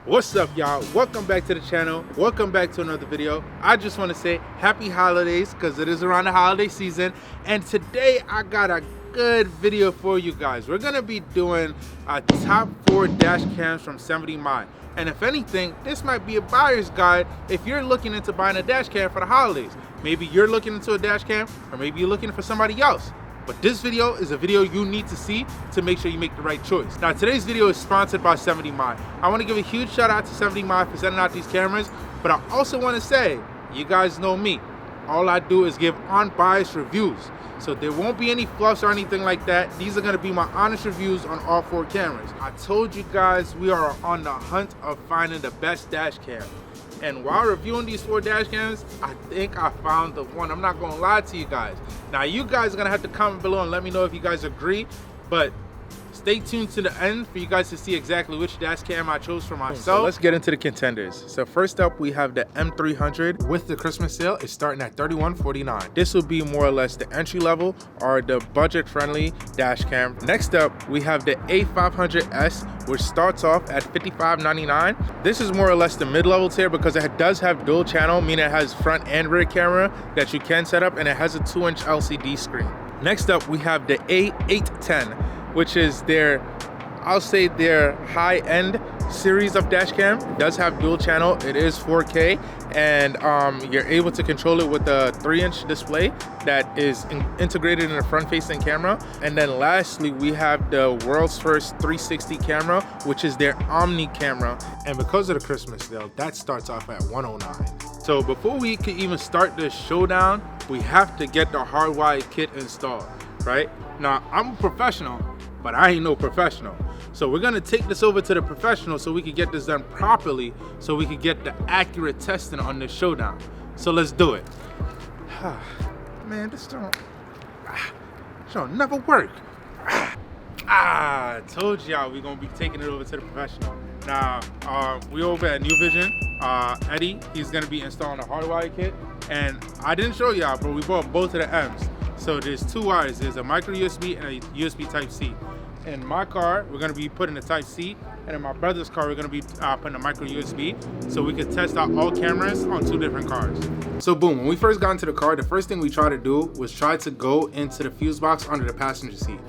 What's up, y'all? Welcome back to the channel. Welcome back to another video. I just want to say happy holidays because it is around the holiday season, and today I got a good video for you guys. We're gonna be doing a top 4 dash cams from 70 Mi, and if anything, this might be a buyer's guide if you're looking into buying a dash cam for the holidays. Maybe you're looking into a dash cam, or maybe you're looking for somebody else. But this video is a video you need to see to make sure you make the right choice. Now, today's video is sponsored by 70 Mi. I want to give a huge shout out to 70 Mi for sending out these cameras, but I also want to say, you guys know me. All I do is give unbiased reviews. So there won't be any fluffs or anything like that. These are gonna be my honest reviews on all 4 cameras. I told you guys we are on the hunt of finding the best dash cam. And while reviewing these 4 dash cams, I think I found the one. I'm not gonna lie to you guys. Now you guys are gonna have to comment below and let me know if you guys agree, but stay tuned to the end for you guys to see exactly which dash cam I chose for myself. So let's get into the contenders. So first up, we have the M300 with the Christmas sale. It's starting at $31.49. This will be more or less the entry level or the budget-friendly dash cam. Next up, we have the A810 which starts off at $55.99. This is more or less the mid-level tier because it does have dual channel, meaning it has front and rear camera that you can set up, and it has a 2-inch LCD screen. Next up, we have the A810, which is their, I'll say their high-end series of dash cam. It does have dual channel, it is 4K, and you're able to control it with a 3-inch display that is integrated in a front-facing camera. And then lastly, we have the world's first 360 camera, which is their Omni camera. And because of the Christmas sale, that starts off at $109. So before we can even start this showdown, we have to get the Hardwire Kit installed, right? Now, I'm a professional, but I ain't no professional. So we're gonna take this over to the professional so we can get this done properly, so we can get the accurate testing on this showdown. So let's do it. Man, this don't never work. I told y'all we're gonna be taking it over to the professional. Now, we over at New Vision. Eddie, he's gonna be installing a Hardwire kit. And I didn't show y'all, but we bought both of the M's. So there's 2 wires. There's a micro USB and a USB Type-C. In my car, we're gonna be putting the Type-C, and in my brother's car, we're gonna be putting a micro USB, so we can test out all cameras on 2 different cars. So boom, when we first got into the car, the first thing we tried to do was try to go into the fuse box under the passenger seat.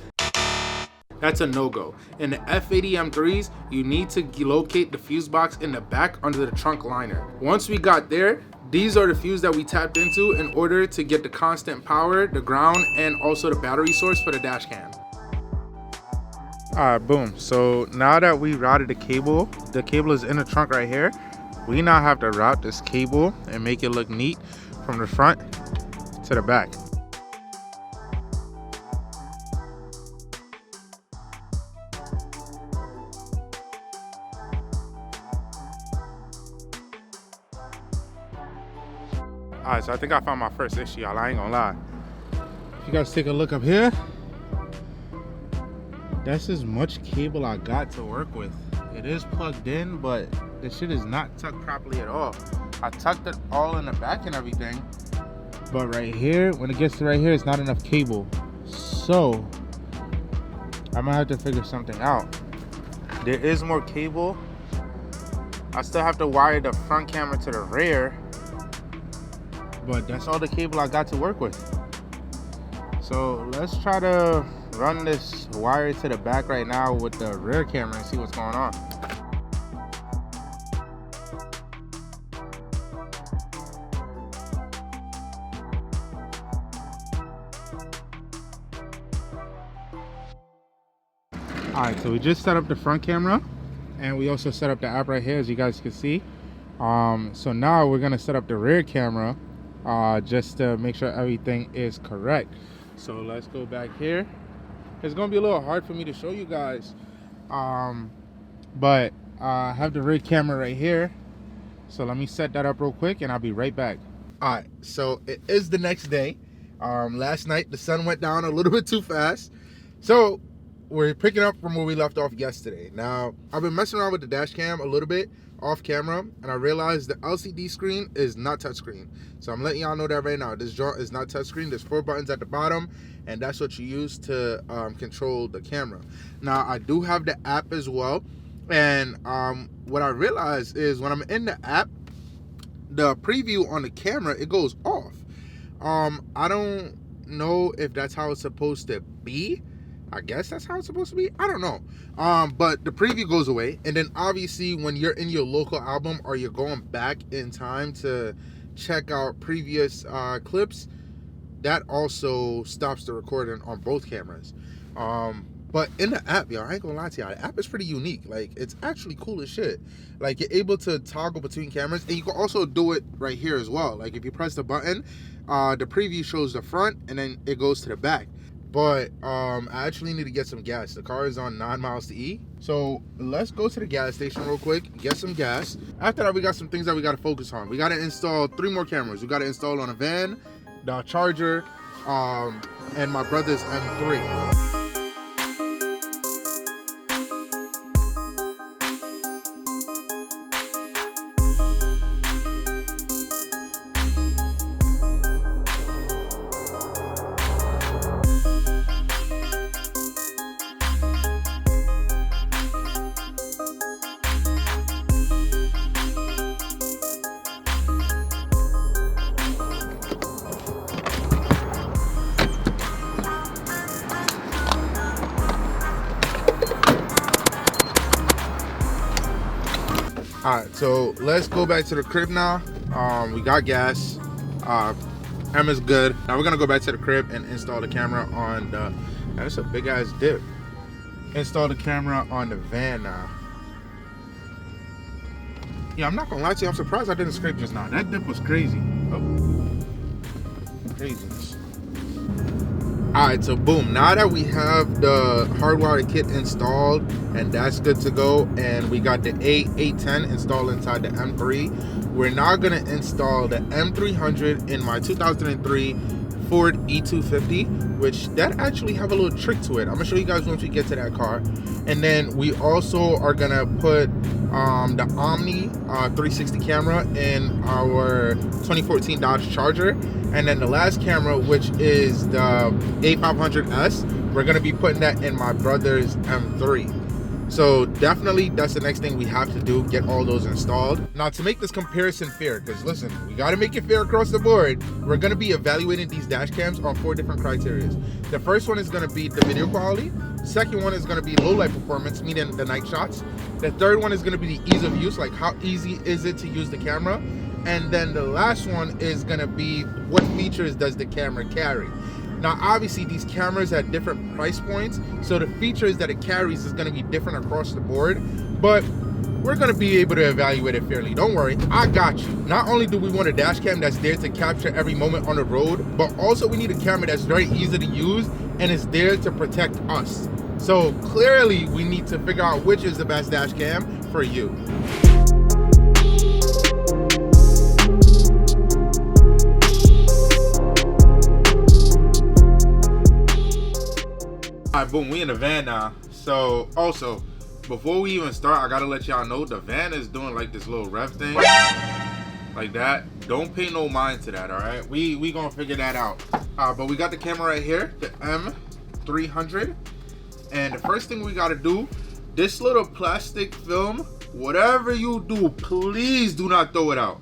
That's a no-go. In the F80 M3s, you need to locate the fuse box in the back under the trunk liner. Once we got there, these are the fuse that we tapped into in order to get the constant power, the ground, and also the battery source for the dash cam. Alright, boom. So now that we routed the cable is in the trunk right here. We now have to route this cable and make it look neat from the front to the back. Alright, so I think I found my first issue, y'all. I ain't gonna lie. If you guys take a look up here, that's as much cable I got to work with. It is plugged in, but this shit is not tucked properly at all. I tucked it all in the back and everything, but right here, when it gets to right here, it's not enough cable. So I might have to figure something out. There is more cable. I still have to wire the front camera to the rear, but that's all the cable I got to work with. So let's try to run this wire to the back right now with the rear camera and see what's going on. Alright, so we just set up the front camera, and we also set up the app right here, as you guys can see. So now we're gonna set up the rear camera just to make sure everything is correct. So let's go back here. It's gonna be a little hard for me to show you guys, but I have the rear camera right here. So let me set that up real quick and I'll be right back. All right, so it is the next day. Last night the sun went down a little bit too fast, so we're picking up from where we left off yesterday. Now, I've been messing around with the dash cam a little bit off camera, and I realized the LCD screen is not touchscreen. So I'm letting y'all know that right now. This joint is not touchscreen. There's 4 buttons at the bottom, and that's what you use to control the camera. Now, I do have the app as well, And what I realized is when I'm in the app, the preview on the camera, it goes off. I don't know if that's how it's supposed to be. I guess that's how it's supposed to be. I don't know. But the preview goes away, and then obviously when you're in your local album or you're going back in time to check out previous clips, that also stops the recording on both cameras. But in the app, yo, I ain't gonna lie to you, the app is pretty unique. Like, it's actually cool as shit. Like, you're able to toggle between cameras, and you can also do it right here as well. Like, if you press the button, the preview shows the front, and then it goes to the back. But I actually need to get some gas. The car is on 9 miles to E. So let's go to the gas station real quick, get some gas. After that, we got some things that we got to focus on. We got to install 3 more cameras. We got to install on a van, the charger, and my brother's M3. Alright, so let's go back to the crib now. We got gas. Emma's good. Now we're gonna go back to the crib and install the camera on the, that's a big ass dip. Install the camera on the van now. Yeah, I'm not gonna lie to you, I'm surprised I didn't scrape just now. That dip was crazy. Oh, craziness. Alright, so boom, now that we have the Hardwire Kit installed and that's good to go, and we got the A810 installed inside the M3, we're now going to install the M300 in my 2003 Ford E250, which that actually have a little trick to it. I'm going to show you guys once we get to that car. And then we also are going to put the Omni 360 camera in our 2014 Dodge Charger. And then the last camera, which is the A500S, we're going to be putting that in my brother's M3. So definitely that's the next thing we have to do, get all those installed. Now to make this comparison fair, because listen, we got to make it fair across the board, we're going to be evaluating these dash cams on 4 different criteria. The first one is going to be the video quality. Second one is going to be low light performance, meaning the night shots. The third one is going to be the ease of use, like how easy is it to use the camera. And then the last one is going to be what features does the camera carry. Now obviously these cameras at different price points, so the features that it carries is going to be different across the board, but we're going to be able to evaluate it fairly. Don't worry, I got you. Not only do we want a dash cam that's there to capture every moment on the road, but also we need a camera that's very easy to use and is there to protect us. So clearly we need to figure out which is the best dash cam for you. Alright, boom, we in the van now. So also, before we even start, I gotta let y'all know the van is doing like this little rev thing. Like that. Don't pay no mind to that, alright? We gonna figure that out. But we got the camera right here, the M300. And the first thing we gotta do, this little plastic film, whatever you do, please do not throw it out.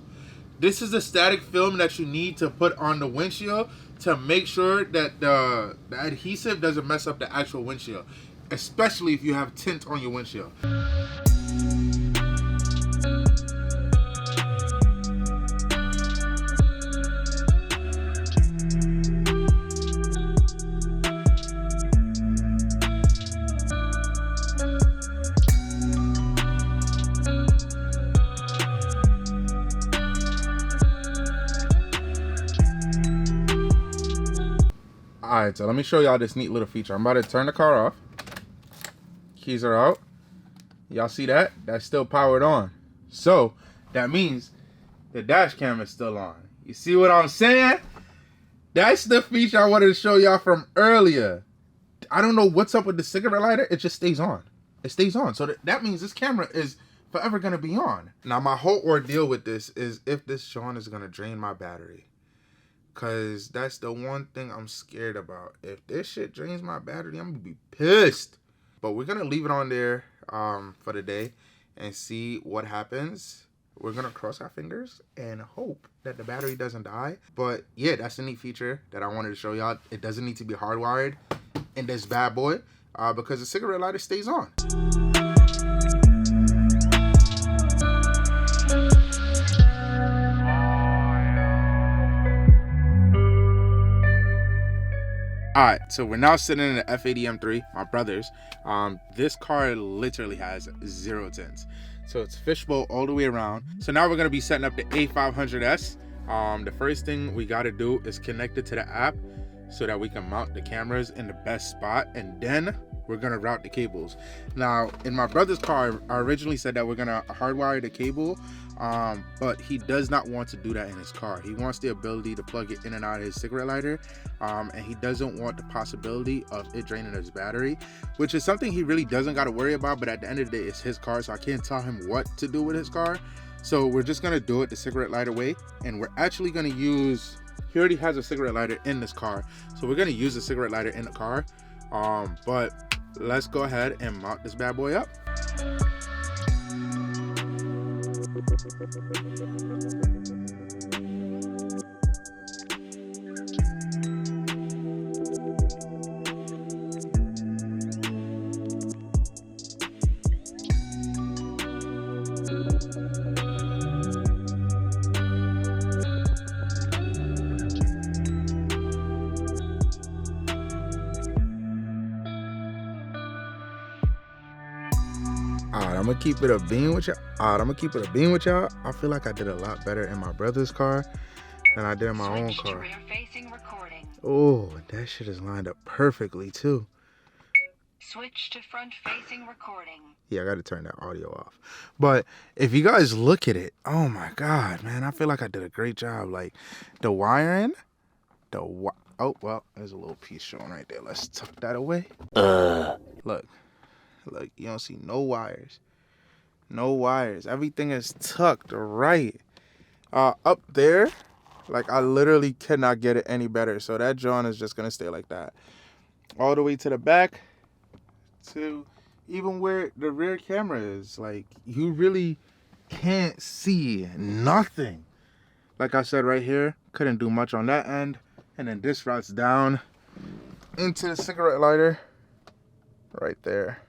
This is a static film that you need to put on the windshield to make sure that the adhesive doesn't mess up the actual windshield, especially if you have tint on your windshield. Alright, so let me show y'all this neat little feature. I'm about to turn the car off. Keys are out. Y'all see that? That's still powered on. So that means the dash cam is still on. You see what I'm saying? That's the feature I wanted to show y'all from earlier. I don't know what's up with the cigarette lighter. It just stays on. It stays on. So that means this camera is forever going to be on. Now my whole ordeal with this is if this Sean is going to drain my battery. Because that's the one thing I'm scared about. If this shit drains my battery, I'm going to be pissed. But we're going to leave it on there for the day. and see what happens. We're gonna cross our fingers and hope that the battery doesn't die. But yeah, that's a neat feature that I wanted to show y'all. It doesn't need to be hardwired in this bad boy because the cigarette lighter stays on. Alright, so we're now sitting in the F80 M3, my brother's. This car literally has 0 tints. So it's fishbowl all the way around. So now we're gonna be setting up the A500S. The first thing we gotta do is connect it to the app so that we can mount the cameras in the best spot, and then we're gonna route the cables. Now, in my brother's car, I originally said that we're gonna hardwire the cable, but he does not want to do that in his car. He wants the ability to plug it in and out of his cigarette lighter, and he doesn't want the possibility of it draining his battery, which is something he really doesn't got to worry about. But at the end of the day, it's his car, so I can't tell him what to do with his car. So we're just gonna do it the cigarette lighter way, and we're actually gonna use, he already has a cigarette lighter in this car, so we're gonna use the cigarette lighter in the car. But let's go ahead and mount this bad boy up. Alright, I'm gonna keep it a beam with y'all. I feel like I did a lot better in my brother's car than I did in my own car. Oh, that shit is lined up perfectly too. Switch to front facing recording. Yeah, I gotta turn that audio off. But if you guys look at it, oh my god, man, I feel like I did a great job. Like the wiring, oh well, there's a little piece showing right there. Let's tuck that away. Look, you don't see no wires. No wires. Everything is tucked right. Up there, like I literally cannot get it any better. So that joint is just gonna stay like that. All the way to the back, to even where the rear camera is. Like you really can't see nothing. Like I said right here, couldn't do much on that end. And then this routes down into the cigarette lighter right there.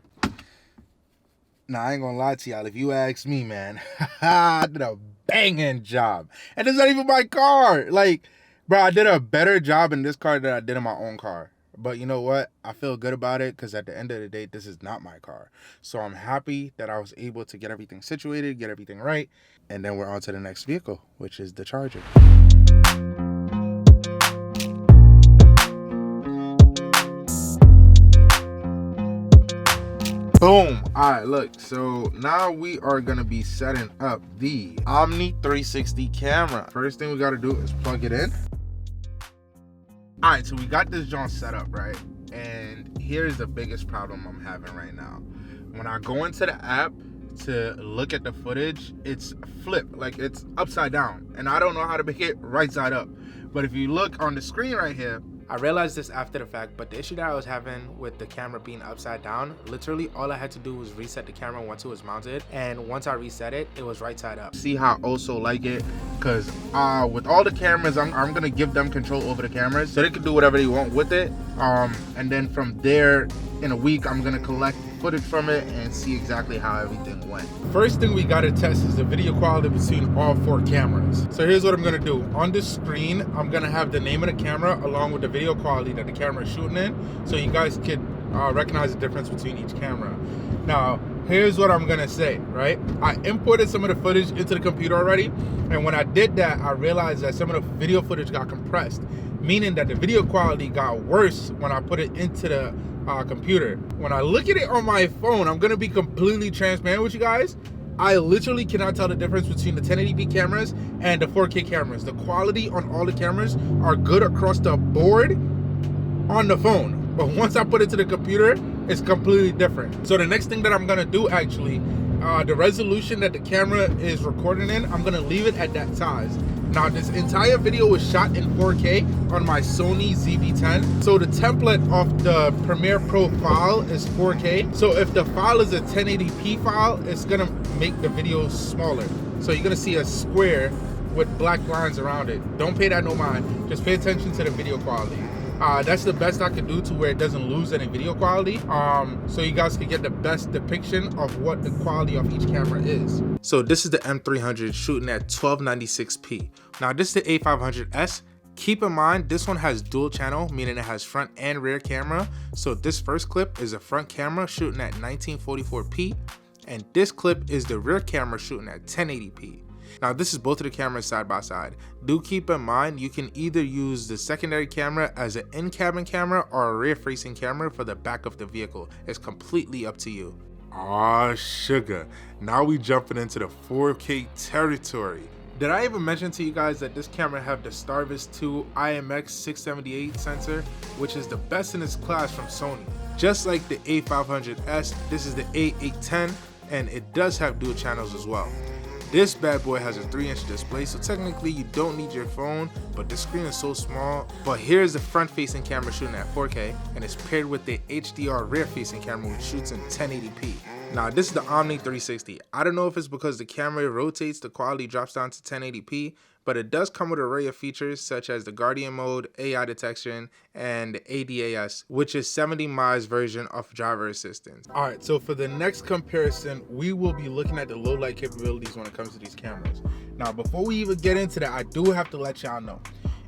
Now, I ain't gonna lie to y'all. If you ask me, man, I did a banging job. And it's not even my car. Like, bro, I did a better job in this car than I did in my own car. But you know what? I feel good about it because at the end of the day, this is not my car. So I'm happy that I was able to get everything situated, get everything right. And then we're on to the next vehicle, which is the Charger. Boom. All right, look, so now we are gonna be setting up the Omni 360 camera. First thing we gotta do is plug it in. All right, so we got this joint set up, right? And here's the biggest problem I'm having right now. When I go into the app to look at the footage, it's flipped, like it's upside down, and I don't know how to make it right side up. But if you look on the screen right here, I realized this after the fact, but the issue that I was having with the camera being upside down, literally all I had to do was reset the camera once it was mounted, and once I reset it, it was right side up. See how I also like it, because with all the cameras, I'm gonna give them control over the cameras so they can do whatever they want with it, and then from there, in a week, I'm gonna collect footage from it and see exactly how everything went. First thing we gotta test is the video quality between all 4 cameras. So here's what I'm gonna do. On the screen, I'm gonna have the name of the camera along with the video quality that the camera is shooting in, so you guys could recognize the difference between each camera. Now, here's what I'm gonna say, right? I imported some of the footage into the computer already, and when I did that, I realized that some of the video footage got compressed, meaning that the video quality got worse when I put it into the computer. When I look at it on my phone, I'm gonna be completely transparent with you guys. I literally cannot tell the difference between the 1080p cameras and the 4K cameras. The quality on all the cameras are good across the board on the phone, but once I put it to the computer, it's completely different. So the next thing that I'm gonna do actually the resolution that the camera is recording in, I'm gonna leave it at that size. Now this entire video was shot in 4K on my Sony ZV-10. So the template of the Premiere Pro file is 4K. So if the file is a 1080p file, it's gonna make the video smaller. So you're gonna see a square with black lines around it. Don't pay that no mind. Just pay attention to the video quality. That's the best I can do to where it doesn't lose any video quality, so you guys can get the best depiction of what the quality of each camera is. So this is the M300 shooting at 1296p. Now this is the A500S. Keep in mind, this one has dual channel, meaning it has front and rear camera. So this first clip is a front camera shooting at 1944p, and this clip is the rear camera shooting at 1080p. Now this is both of the cameras side by side. Do keep in mind you can either use the secondary camera as an in-cabin camera or a rear-facing camera for the back of the vehicle. It's completely up to you. Aw, sugar. Now we jumping into the 4K territory. Did I even mention to you guys that this camera have the Starvis 2 IMX678 sensor, which is the best in its class from Sony. Just like the A500S, this is the A810, and it does have dual channels as well. This bad boy has a 3-inch display, so technically you don't need your phone, but the screen is so small. But here's the front-facing camera shooting at 4K, and it's paired with the HDR rear-facing camera which shoots in 1080p. Now this is the Omni 360. I don't know if it's because the camera rotates, the quality drops down to 1080p, but it does come with an array of features such as the Guardian mode, AI detection, and ADAS, which is 70 miles version of driver assistance. Alright, so for the next comparison, we will be looking at the low light capabilities when it comes to these cameras. Now before we even get into that, I do have to let y'all know.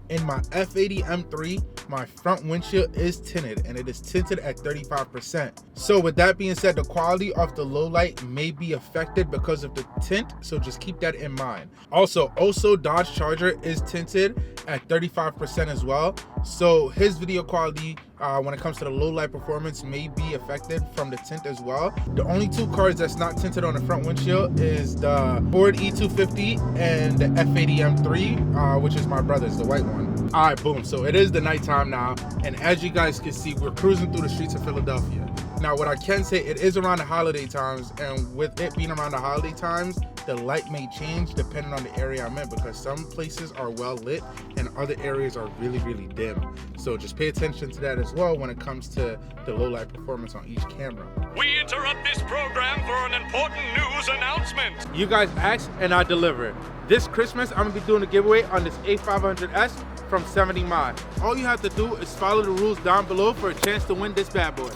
In my F80 M3, my front windshield is tinted, and it is tinted at 35%. So with that being said, the quality of the low light may be affected because of the tint, so just keep that in mind. Also Dodge Charger is tinted at 35% as well, so his video quality when it comes to the low light performance may be affected from the tint as well. The only two cars that's not tinted on the front windshield is the Ford E250 and the F80 M3, which is my brother's, the white one. All right, boom. So it is the nighttime now, and as you guys can see, we're cruising through the streets of Philadelphia. Now, what I can say, it is around the holiday times, and with it being around the holiday times, the light may change depending on the area I'm in, because some places are well lit and other areas are really, really dim. So just pay attention to that as well when it comes to the low light performance on each camera. We interrupt this program for an important news announcement. You guys asked and I delivered. This Christmas, I'm gonna be doing a giveaway on this A500S from 70 miles. All you have to do is follow the rules down below for a chance to win this bad boy.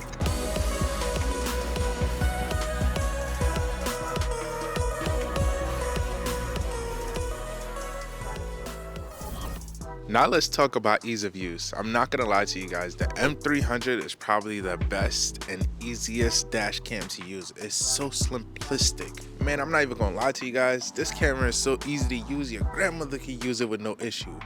Now let's talk about ease of use. I'm not gonna lie to you guys, the M300 is probably the best and easiest dash cam to use. It's so simplistic. Man, I'm not even gonna lie to you guys, this camera is so easy to use, your grandmother can use it with no issue.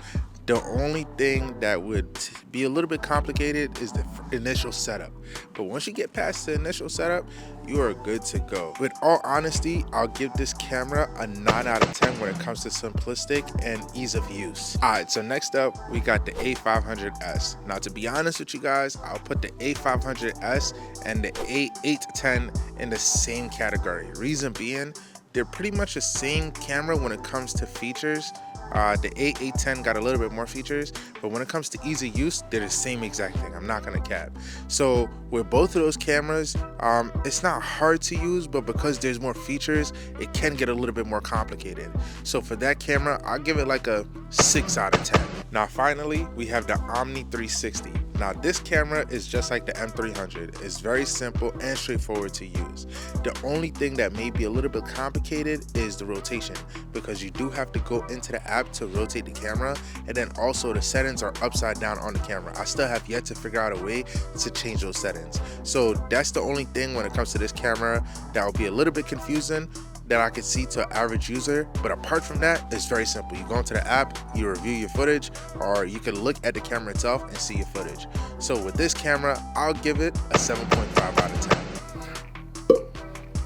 The only thing that would be a little bit complicated is the initial setup. But once you get past the initial setup, you are good to go. With all honesty, I'll give this camera a 9 out of 10 when it comes to simplistic and ease of use. Alright, so next up, we got the A500S. Now to be honest with you guys, I'll put the A500S and the A810 in the same category. Reason being, they're pretty much the same camera when it comes to features. The A810 got a little bit more features, but when it comes to ease of use, they're the same exact thing. I'm not gonna cap. So with both of those cameras, it's not hard to use, but because there's more features, it can get a little bit more complicated. So for that camera, I'll give it like a 6 out of 10. Now finally, we have the Omni 360. Now this camera is just like the M300. It's very simple and straightforward to use. The only thing that may be a little bit complicated is the rotation, because you do have to go into the app to rotate the camera, and then also the settings are upside down on the camera. I still have yet to figure out a way to change those settings. So that's the only thing when it comes to this camera that will be a little bit confusing that I could see to an average user. But apart from that, it's very simple. You go into the app, you review your footage, or you can look at the camera itself and see your footage. So with this camera, I'll give it a 7.5 out of 10.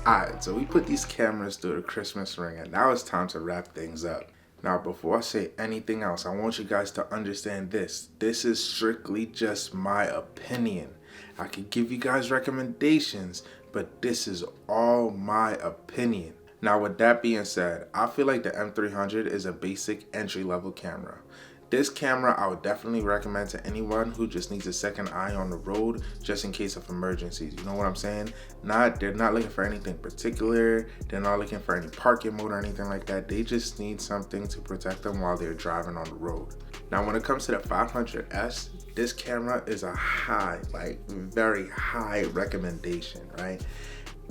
Alright, so we put these cameras through the Christmas ring, and now it's time to wrap things up. Now, before I say anything else, I want you guys to understand this. This is strictly just my opinion. I could give you guys recommendations, but this is all my opinion. Now with that being said, I feel like the M300 is a basic entry-level camera. This camera I would definitely recommend to anyone who just needs a second eye on the road just in case of emergencies. You know what I'm saying? They're not looking for anything particular. They're not looking for any parking mode or anything like that. They just need something to protect them while they're driving on the road. Now when it comes to the 500S, this camera is a high, like very high recommendation, right?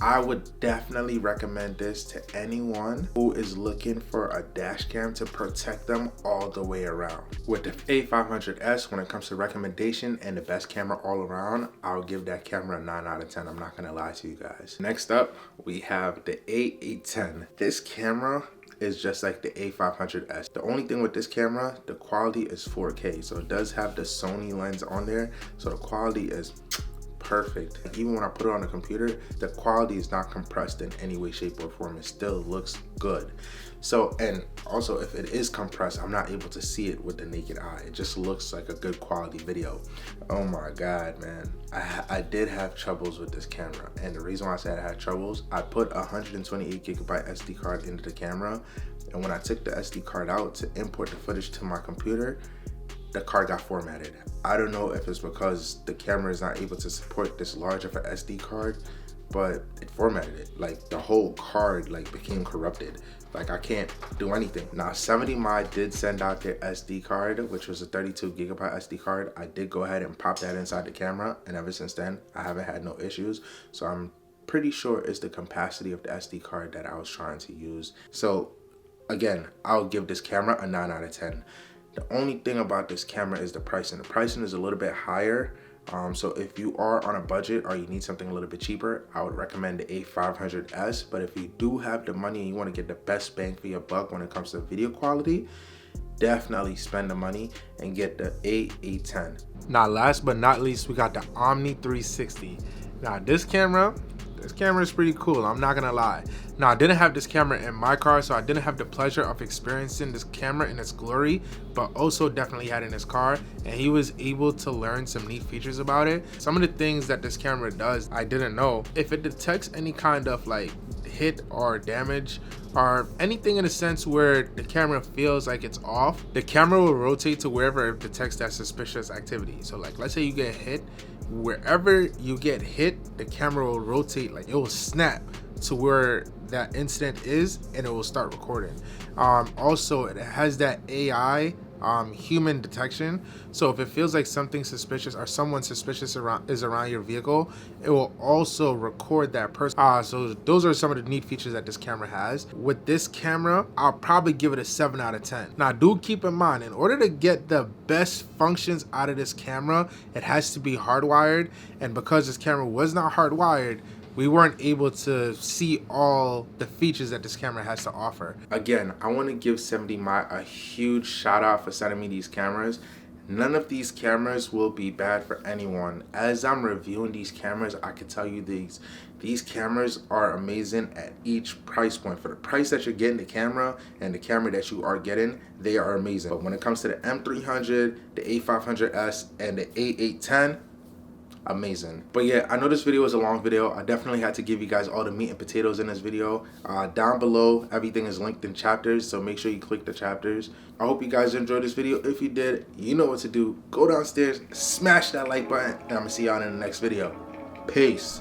I would definitely recommend this to anyone who is looking for a dash cam to protect them all the way around. With the A500S, when it comes to recommendation and the best camera all around, I'll give that camera a 9 out of 10. I'm not gonna lie to you guys. Next up, we have the A810. This camera is just like the A500S. The only thing with this camera, the quality is 4K. So it does have the Sony lens on there. So the quality is perfect. Even when I put it on the computer, the quality is not compressed in any way, shape, or form. It still looks good. So, and also if it is compressed, I'm not able to see it with the naked eye. It just looks like a good quality video. Oh my God, man. I did have troubles with this camera. And the reason why I said I had troubles, I put a 128 gigabyte SD card into the camera. And when I took the SD card out to import the footage to my computer, the card got formatted. I don't know if it's because the camera is not able to support this large of an SD card, but it formatted it. Like the whole card like became corrupted. Like I can't do anything. Now 70mi did send out their SD card, which was a 32 gigabyte SD card. I did go ahead and pop that inside the camera, and ever since then, I haven't had no issues. So I'm pretty sure it's the capacity of the SD card that I was trying to use. So again, I'll give this camera a 9 out of 10. The only thing about this camera is the pricing. The pricing is a little bit higher. So if you are on a budget or you need something a little bit cheaper, I would recommend the A500S. But if you do have the money and you want to get the best bang for your buck when it comes to video quality, definitely spend the money and get the A810. Now last but not least, we got the Omni 360. Now this camera is pretty cool, I'm not gonna lie. Now I didn't have this camera in my car, so I didn't have the pleasure of experiencing this camera in its glory, but also definitely had it in his car, and he was able to learn some neat features about it. Some of the things that this camera does, I didn't know. If it detects any kind of like hit or damage or anything in a sense where the camera feels like it's off, the camera will rotate to wherever it detects that suspicious activity. So like let's say you get hit, wherever you get hit, the camera will rotate, like it will snap to where that incident is and it will start recording. Also it has that AI human detection, so if it feels like something suspicious or someone suspicious is around your vehicle, it will also record that person. So those are some of the neat features that this camera has. With this camera, I'll probably give it a 7 out of 10. Now do keep in mind, in order to get the best functions out of this camera, it has to be hardwired, and because this camera was not hardwired, we weren't able to see all the features that this camera has to offer. Again, I want to give 70mi a huge shout out for sending me these cameras. None of these cameras will be bad for anyone. As I'm reviewing these cameras, I can tell you these cameras are amazing at each price point. For the price that you're getting the camera and the camera that you are getting, they are amazing. But when it comes to the M300, the A500S, and the A810, amazing. But yeah, I know this video was a long video. I definitely had to give you guys all the meat and potatoes in this video. Down below, everything is linked in chapters, so make sure you click the chapters. I hope you guys enjoyed this video. If you did, you know what to do. Go downstairs, smash that like button, and I'm gonna see y'all in the next video. Peace.